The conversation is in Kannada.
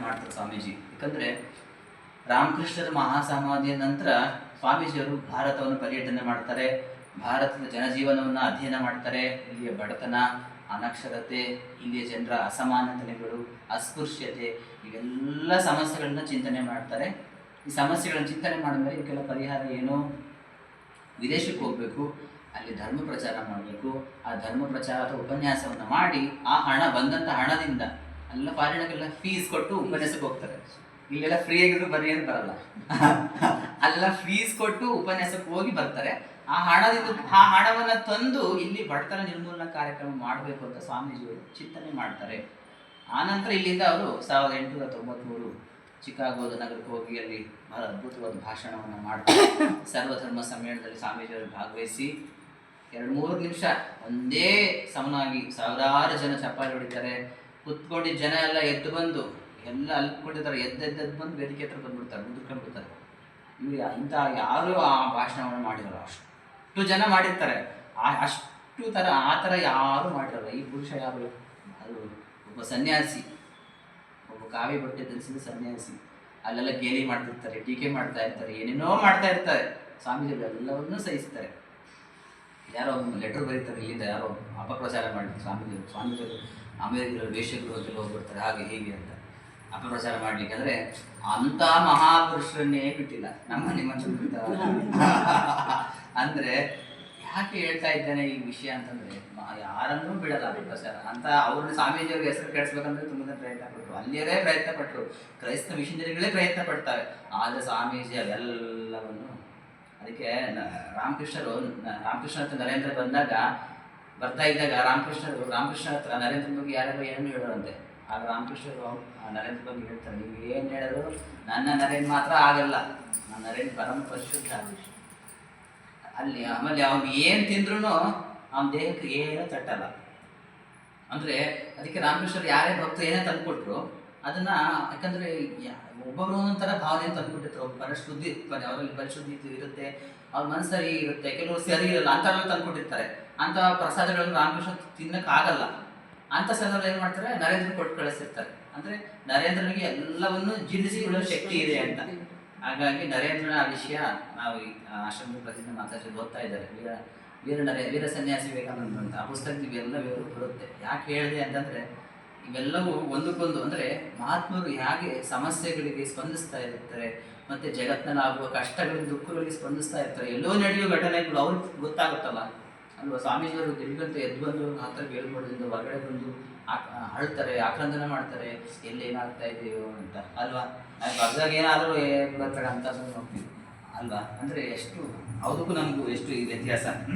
ಮಾಡ್ತಾರೆ ಸ್ವಾಮೀಜಿ. ಯಾಕಂದ್ರೆ ರಾಮಕೃಷ್ಣರ ಮಹಾಸಮಾಧಿಯ ನಂತರ ಸ್ವಾಮೀಜಿಯವರು ಭಾರತವನ್ನು ಪರ್ಯಟನೆ ಮಾಡ್ತಾರೆ, ಭಾರತದ ಜನಜೀವನವನ್ನು ಅಧ್ಯಯನ ಮಾಡ್ತಾರೆ. ಇಲ್ಲಿಯ ಬಡತನ, ಅನಕ್ಷರತೆ, ಇಲ್ಲಿಯ ಜನರ ಅಸಮಾನತೆಗಳು, ಅಸ್ಪೃಶ್ಯತೆ, ಇವೆಲ್ಲ ಸಮಸ್ಯೆಗಳನ್ನ ಚಿಂತನೆ ಮಾಡ್ತಾರೆ. ಈ ಸಮಸ್ಯೆಗಳನ್ನು ಚಿಂತನೆ ಮಾಡಿದ್ಮೇಲೆ ಇವಕ್ಕೆಲ್ಲ ಪರಿಹಾರ ಏನು? ವಿದೇಶಕ್ಕೆ ಹೋಗಬೇಕು, ಅಲ್ಲಿ ಧರ್ಮ ಪ್ರಚಾರ ಮಾಡಬೇಕು. ಆ ಧರ್ಮ ಪ್ರಚಾರದ ಉಪನ್ಯಾಸವನ್ನು ಮಾಡಿ ಆ ಹಣ ಬಂದಂಥ ಹಣದಿಂದ ಎಲ್ಲ ಫಾರಿನಗೆಲ್ಲ ಫೀಸ್ ಕೊಟ್ಟು ಉಪನ್ಯಾಸಕ್ಕೆ ಹೋಗ್ತಾರೆ. ಇಲ್ಲೆಲ್ಲ ಫ್ರೀ ಆಗಿದ್ರು ಬರೀ ಅಂತ ಬರಲ್ಲ, ಅಲ್ಲೆಲ್ಲ ಫೀಸ್ ಕೊಟ್ಟು ಉಪನ್ಯಾಸಕ್ಕೆ ಹೋಗಿ ಬರ್ತಾರೆ. ಆ ಹಣವನ್ನು ತಂದು ಇಲ್ಲಿ ಬಡತನ ನಿರ್ಮೂಲನಾ ಕಾರ್ಯಕ್ರಮ ಮಾಡಬೇಕು ಅಂತ ಸ್ವಾಮೀಜಿಯವರು ಚಿಂತನೆ ಮಾಡ್ತಾರೆ. ಆನಂತರ ಇಲ್ಲಿಂದ ಅವರು 1893 ಚಿಕಾಗೋದ ನಗರಕ್ಕೆ ಹೋಗಿ ಅಲ್ಲಿ ಬಹಳ ಅದ್ಭುತವಾದ ಭಾಷಣವನ್ನು ಮಾಡ್ತಾರೆ. ಸರ್ವಧರ್ಮ ಸಮ್ಮೇಳನದಲ್ಲಿ ಸ್ವಾಮೀಜಿಯವರು ಭಾಗವಹಿಸಿ 2-3 ನಿಮಿಷ ಒಂದೇ ಸಮನಾಗಿ ಸಾವಿರಾರು ಜನ ಚಪ್ಪಾಳೆ ಹೊಡಿತಾರೆ. ಕುತ್ಕೊಂಡಿದ್ದ ಜನ ಎಲ್ಲ ಎದ್ದು ಬಂದು ಎಲ್ಲ ಅಲ್ಕೊಂಡಿರ್ತಾರೆ, ಎದ್ದು ಬಂದು ವೇದಿಕೆ ಹತ್ರ ಬಂದ್ಬಿಡ್ತಾರೆ, ಮುದ್ಕೊಂಡ್ಬಿಡ್ತಾರೆ. ಇವ್ರು ಇಂಥ ಯಾರು ಆ ಭಾಷಣವನ್ನು ಮಾಡಿರಲ್ಲ, ಅಷ್ಟು ಜನ ಮಾಡಿರ್ತಾರೆ. ಆ ಥರ ಯಾರು ಮಾಡಿರಲ್ಲ. ಈ ಪುರುಷ ಯಾರು? ಅದು ಒಬ್ಬ ಸನ್ಯಾಸಿ, ಒಬ್ಬ ಕಾವಿ ಬಟ್ಟೆ ಧರಿಸಿದ ಸನ್ಯಾಸಿ. ಅಲ್ಲೆಲ್ಲ ಗೇಲಿ ಮಾಡ್ತಿರ್ತಾರೆ, ಟೀಕೆ ಮಾಡ್ತಾ ಇರ್ತಾರೆ, ಏನೇನೋ ಮಾಡ್ತಾ ಇರ್ತಾರೆ. ಸ್ವಾಮೀಜಿಗಳು ಎಲ್ಲವನ್ನೂ ಸಹಿಸ್ತಾರೆ. ಯಾರೋ ಲೆಟರ್ ಬರೀತಾರೆ, ಇಲ್ಲಿಂದ ಯಾರೋ ಅಪಪ್ರಚಾರ ಮಾಡಿದ್ರು ಸ್ವಾಮೀಜಿಗಳು ಅಮೇರಿಕದಲ್ಲಿ ವೇಷಗೃಹದಲ್ಲಿ ಹೋಗ್ಬಿಡ್ತಾರೆ, ಹಾಗೆ ಹೀಗೆ ಅಂತ ಅಪಪ್ರಚಾರ ಮಾಡ್ಲಿಕ್ಕೆ. ಅಂದರೆ ಅಂಥ ಮಹಾಪುರುಷರನ್ನೇ ಬಿಟ್ಟಿಲ್ಲ ನಮ್ಮ ನಿಮ್ಮ ಅಂದರೆ ಯಾಕೆ ಹೇಳ್ತಾ ಇದ್ದೇನೆ ಈ ವಿಷಯ ಅಂತಂದರೆ, ಯಾರನ್ನೂ ಬಿಡಲ್ಲ ಅಪಪ್ರಚಾರ ಅಂತ. ಅವ್ರನ್ನ ಸ್ವಾಮೀಜಿಯವ್ರಿಗೆ ಹೆಸರು ಕೆಡಿಸ್ಬೇಕಂದ್ರೆ ತುಂಬ ಪ್ರಯತ್ನ ಪಟ್ಟರು, ಅಲ್ಲಿಯೇ ಪ್ರಯತ್ನ ಪಟ್ಟರು, ಕ್ರೈಸ್ತ ಮಿಷನರಿಗಳೇ ಪ್ರಯತ್ನ ಪಡ್ತಾರೆ. ಆದರೆ ಸ್ವಾಮೀಜಿ ಅವೆಲ್ಲವನ್ನು ಅದಕ್ಕೆ ರಾಮಕೃಷ್ಣ ಹತ್ರ ನರೇಂದ್ರ ಬರ್ತಾ ಇದ್ದಾಗ ರಾಮಕೃಷ್ಣ ಹತ್ರ ನರೇಂದ್ರ ಬಗ್ಗೆ ಯಾರ್ಯಾರು ಏನು ಹೇಳೋರಂತೆ. ಆಗ ರಾಮಕೃಷ್ಣರು ನರೇಂದ್ರ ಬಗ್ಗೆ ಹೇಳ್ತಾರೆ, ನೀವು ಏನು ಹೇಳಿದ್ರು ನನ್ನ ನರೇಂದ್ರ ಮಾತ್ರ ಆಗಲ್ಲ, ನನ್ನ ನರೇಂದ್ರ ಪರಮ ಪರಿಶುದ್ಧ. ಅಲ್ಲಿ ಆಮೇಲೆ ಅವ್ನು ಏನು ತಿಂದ್ರೂ ಅವನ ದೇಹಕ್ಕೆ ಏನೂ ತಟ್ಟಲ್ಲ. ಅಂದರೆ ಅದಕ್ಕೆ ರಾಮಕೃಷ್ಣರು ಯಾರೇ ಭಕ್ತರು ಏನೇ ತಂದುಕೊಟ್ರು ಅದನ್ನು, ಯಾಕಂದರೆ ಒಬ್ಬೊಬ್ಬರು ಒಂಥರ ಭಾವನೆ ತಂದುಕೊಟ್ಟಿರ್ತಾರೆ. ಒಬ್ಬ ಪರಿಶುದ್ಧಿ ಅವರಲ್ಲಿ ಪರಿಶುದ್ಧಿ ಇರುತ್ತೆ, ಅವ್ರ ಮನಸ್ಸು ಸರಿ ಇರುತ್ತೆ, ಕೆಲವರು ಸರಿ ಇರಲ್ಲ, ಅಂಥವೆಲ್ಲ ತಂದುಕೊಟ್ಟಿರ್ತಾರೆ. ಅಂಥ ಪ್ರಸಾದಗಳನ್ನು ರಾಮಕೃಷ್ಣ ತಿನ್ನೋಕ್ಕಾಗಲ್ಲ. ಅಂಥ ಸಂದರ್ಭದಲ್ಲಿ ಏನು ಮಾಡ್ತಾರೆ, ನರೇಂದ್ರ ಕೊಟ್ಟು ಕಳಿಸಿರ್ತಾರೆ. ಅಂದರೆ ನರೇಂದ್ರನಿಗೆ ಎಲ್ಲವನ್ನೂ ಜೀರ್ಣಿಸಿಕೊಳ್ಳೋ ಶಕ್ತಿ ಇದೆ ಅಂತ. ಹಾಗಾಗಿ ನರೇಂದ್ರನ ಆ ವಿಷಯ ನಾವು ಈ ಆಶ್ರಮದ ಪ್ರತಿದಿನ ಮಾತಾಡಿ ಓದ್ತಾ ಇದ್ದಾರೆ. ವೀರ ಸನ್ಯಾಸಿ ವಿವೇಕಾನಂದ ಅಂತ ಆ ಪುಸ್ತಕದಲ್ಲಿ ಇವೆಲ್ಲ ಬರುತ್ತೆ. ಯಾಕೆ ಹೇಳಿದೆ ಅಂತಂದರೆ, ಇವೆಲ್ಲವೂ ಒಂದಕ್ಕೊಂದು, ಅಂದರೆ ಮಹಾತ್ಮರು ಹೇಗೆ ಸಮಸ್ಯೆಗಳಿಗೆ ಸ್ಪಂದಿಸ್ತಾ ಇರ್ತಾರೆ, ಮತ್ತು ಜಗತ್ತಿನಲ್ಲಿ ಆಗುವ ಕಷ್ಟಗಳಿಗೆ ದುಃಖಗಳಿಗೆ ಸ್ಪಂದಿಸ್ತಾ ಇರ್ತಾರೆ. ಎಲ್ಲೋ ನಡೆಯುವ ಘಟನೆಗಳು ಅವ್ರಿಗೆ ಗೊತ್ತಾಗುತ್ತಲ್ಲ ಅಲ್ವಾ. ಸ್ವಾಮೀಜಿಯವರು ದಿಢೀರಂತ ಎದ್ದು ಬಂದು ಹತ್ತಿರ ಬೀಳ್ಕೊಡೋದ್ರಿಂದ ಹೊರಗಡೆ ಬಂದು ಅಳ್ತಾರೆ, ಆಕ್ರಂದನ ಮಾಡ್ತಾರೆ, ಎಲ್ಲೇನಾಗ್ತಾ ಇದೆಯೋ ಅಂತ ಅಲ್ವಾ. ಬಗ್ದಾಗ ಏನಾದರೂ ಬರ್ತಾರೆ ಅಂತ ನೋಡ್ತೀವಿ ಅಲ್ವಾ. ಅಂದರೆ ಎಷ್ಟು ಅದಕ್ಕೂ ನಮಗೂ ಎಷ್ಟು ವ್ಯತ್ಯಾಸ.